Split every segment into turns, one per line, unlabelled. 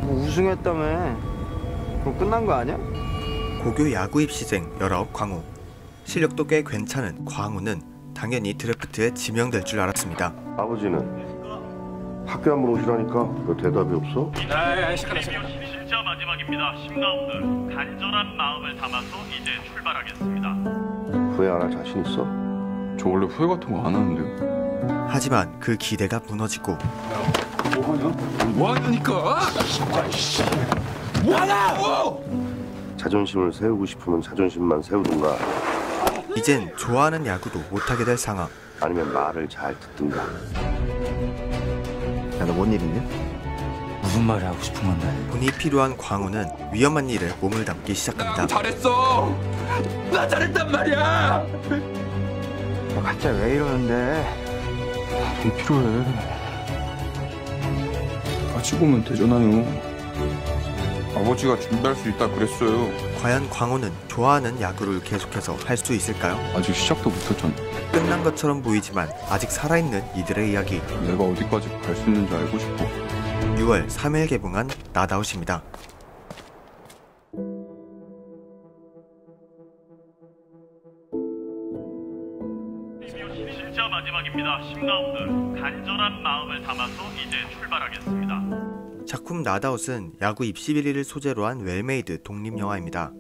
우승했다며. 그럼 끝난 거 아니야?
고교 야구 입시생 19 광우. 실력도 꽤 괜찮은 광우는 당연히 드래프트에 지명될 줄 알았습니다.
아버지는 학교 한번 오시라니까 왜 대답이 없어?
진짜 마지막입니다. 10라운드 간절한 마음을 담아서 이제 출발하겠습니다.
후회 안 할 자신 있어?
저 원래 후회 같은 거 안 하는데요.
하지만 그 기대가 무너지고
뭐하냐니까! 뭐하냐!
자존심을 세우고 싶으면 자존심만 세우든가
이젠 좋아하는 야구도 못하게 될 상황.
아니면 말을 잘 듣든가.
야, 너 뭔 일 있냐?
무슨 말을 하고 싶은 건데?
돈이 필요한 광우는 위험한 일에 몸을 담기 시작합니다.
잘했어! 나 잘했단 말이야!
너 갑자기 왜 이러는데?
돈 필요해. 같이 보면 되잖아요. 아버지가 준비할 수 있다 그랬어요.
과연 광우는 좋아하는 야구를 계속해서 할 수 있을까요?
아직 시작도 못했잖아.
끝난 것처럼 보이지만 아직 살아있는 이들의 이야기.
내가 어디까지 갈 수 있는지 알고 싶어.
6월 3일 개봉한 나다웃입니다.
진짜 마지막입니다. 10라운드 간절한 마음을 담아서 이제 출발하겠습니다.
작품 나다웃은 야구 입시 비리를 소재로 한 웰메이드 독립영화입니다.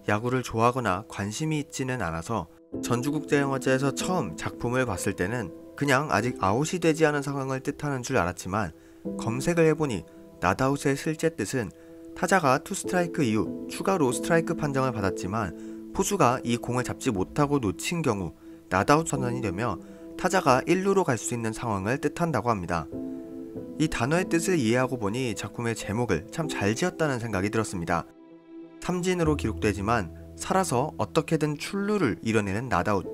야구를 좋아하거나 관심이 있지는 않아서 전주국제영화제에서 처음 작품을 봤을 때는 그냥 아직 아웃이 되지 않은 상황을 뜻하는 줄 알았지만 검색을 해보니 나다웃의 실제 뜻은 타자가 투 스트라이크 이후 추가로 스트라이크 판정을 받았지만 포수가 이 공을 잡지 못하고 놓친 경우 나다웃 선언이 되며 타자가 1루로 갈 수 있는 상황을 뜻한다고 합니다. 이 단어의 뜻을 이해하고 보니 작품의 제목을 참 잘 지었다는 생각이 들었습니다. 삼진으로 기록되지만 살아서 어떻게든 출루를 이뤄내는 나다웃.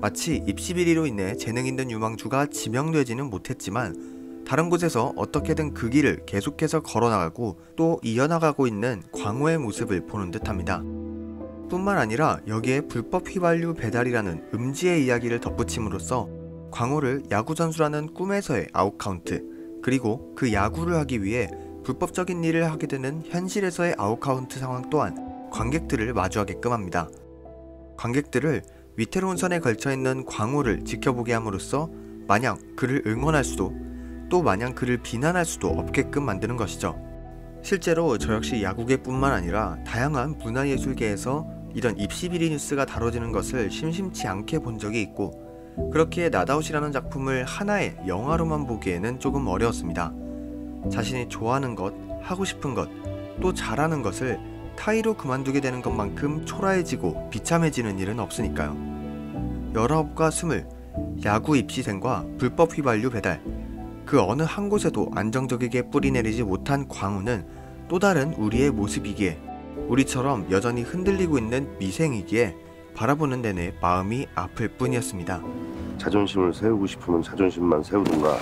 마치 입시비리로 인해 재능 있는 유망주가 지명되지는 못했지만 다른 곳에서 어떻게든 그 길을 계속해서 걸어나가고 또 이어나가고 있는 광우의 모습을 보는 듯합니다. 뿐만 아니라 여기에 불법 휘발유 배달이라는 음지의 이야기를 덧붙임으로써 광우를 야구 선수라는 꿈에서의 아웃카운트, 그리고 그 야구를 하기 위해 불법적인 일을 하게 되는 현실에서의 아웃카운트 상황 또한 관객들을 마주하게끔 합니다. 관객들을 위태로운 선에 걸쳐있는 광우를 지켜보게 함으로써 마냥 그를 응원할 수도 또 마냥 그를 비난할 수도 없게끔 만드는 것이죠. 실제로 저 역시 야구계뿐만 아니라 다양한 문화예술계에서 이런 입시비리 뉴스가 다뤄지는 것을 심심치 않게 본 적이 있고 그렇기에 나다웃이라는 작품을 하나의 영화로만 보기에는 조금 어려웠습니다. 자신이 좋아하는 것, 하고 싶은 것, 또 잘하는 것을 타의로 그만두게 되는 것만큼 초라해지고 비참해지는 일은 없으니까요. 19과 20, 야구 입시생과 불법 휘발유 배달, 그 어느 한 곳에도 안정적이게 뿌리내리지 못한 광우는 또 다른 우리의 모습이기에 우리처럼 여전히 흔들리고 있는 미생이기에 바라보는 내내 마음이 아플 뿐이었습니다.
자존심을 세우고 싶으면 자존심만 세우든가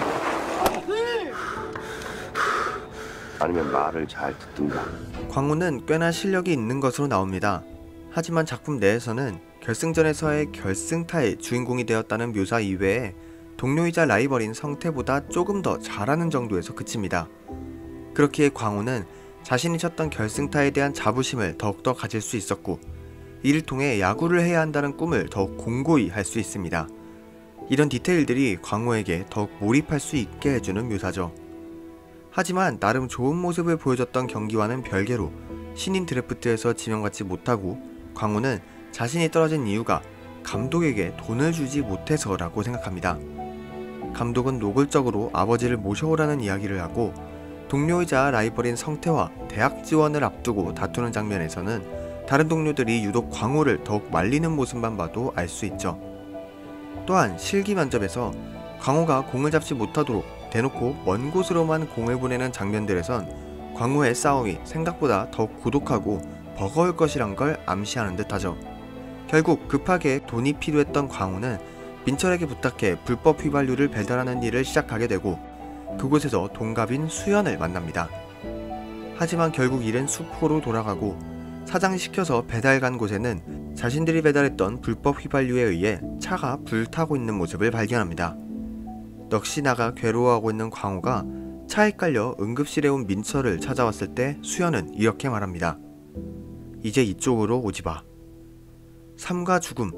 아니면 말을 잘 듣든가.
광우는 꽤나 실력이 있는 것으로 나옵니다. 하지만 작품 내에서는 결승전에서의 결승타의 주인공이 되었다는 묘사 이외에 동료이자 라이벌인 성태보다 조금 더 잘하는 정도에서 그칩니다. 그렇기에 광우는 자신이 쳤던 결승타에 대한 자부심을 더욱더 가질 수 있었고 이를 통해 야구를 해야 한다는 꿈을 더욱 공고히 할 수 있습니다. 이런 디테일들이 광우에게 더욱 몰입할 수 있게 해주는 묘사죠. 하지만 나름 좋은 모습을 보여줬던 경기와는 별개로 신인 드래프트에서 지명받지 못하고 광우는 자신이 떨어진 이유가 감독에게 돈을 주지 못해서라고 생각합니다. 감독은 노골적으로 아버지를 모셔오라는 이야기를 하고 동료이자 라이벌인 성태와 대학 지원을 앞두고 다투는 장면에서는 다른 동료들이 유독 광우를 더욱 말리는 모습만 봐도 알 수 있죠. 또한 실기 면접에서 광우가 공을 잡지 못하도록 대놓고 먼 곳으로만 공을 보내는 장면들에선 광우의 싸움이 생각보다 더욱 고독하고 버거울 것이란 걸 암시하는 듯하죠. 결국 급하게 돈이 필요했던 광우는 민철에게 부탁해 불법 휘발유를 배달하는 일을 시작하게 되고 그곳에서 동갑인 수연을 만납니다. 하지만 결국 일은 수포로 돌아가고 사장이 시켜서 배달 간 곳에는 자신들이 배달했던 불법 휘발유에 의해 차가 불타고 있는 모습을 발견합니다. 넋이 나가 괴로워하고 있는 광우가 차에 깔려 응급실에 온 민철을 찾아왔을 때 수연은 이렇게 말합니다. 이제 이쪽으로 오지 마. 삶과 죽음,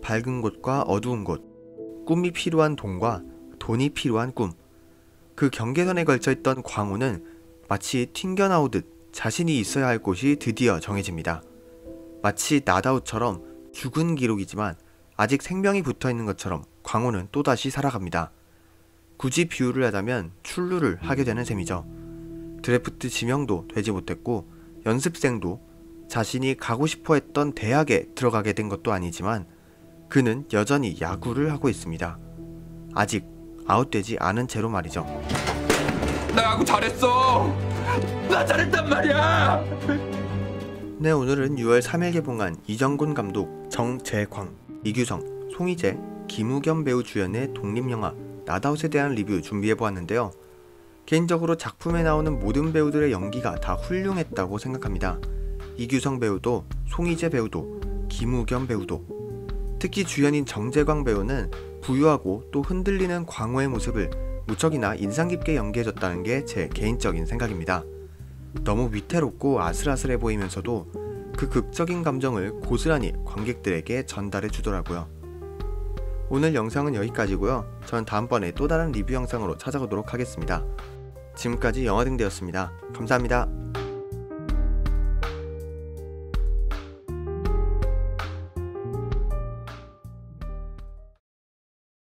밝은 곳과 어두운 곳, 꿈이 필요한 돈과 돈이 필요한 꿈. 그 경계선에 걸쳐있던 광호는 마치 튕겨나오듯 자신이 있어야 할 곳이 드디어 정해집니다. 마치 나다우처럼 죽은 기록이지만 아직 생명이 붙어있는 것처럼 광호는 또다시 살아갑니다. 굳이 비유를 하자면 출루를 하게 되는 셈이죠. 드래프트 지명도 되지 못했고 연습생도 자신이 가고 싶어 했던 대학에 들어가게 된 것도 아니지만 그는 여전히 야구를 하고 있습니다. 아직 아웃되지 않은 채로 말이죠.
나 야구 잘했어. 나 잘했단 말이야.
네, 오늘은 6월 3일 개봉한 이정곤 감독, 정재광, 이규성, 송희재, 김우겸 배우 주연의 독립영화 나다웃에 대한 리뷰 준비해보았는데요. 개인적으로 작품에 나오는 모든 배우들의 연기가 다 훌륭했다고 생각합니다. 이규성 배우도, 송희재 배우도, 김우겸 배우도. 특히 주연인 정재광 배우는 부유하고 또 흔들리는 광호의 모습을 무척이나 인상 깊게 연기해줬다는 게 제 개인적인 생각입니다. 너무 위태롭고 아슬아슬해 보이면서도 그 극적인 감정을 고스란히 관객들에게 전달해 주더라고요. 오늘 영상은 여기까지고요. 전 다음번에 또 다른 리뷰 영상으로 찾아오도록 하겠습니다. 지금까지 영화등대였습니다. 감사합니다.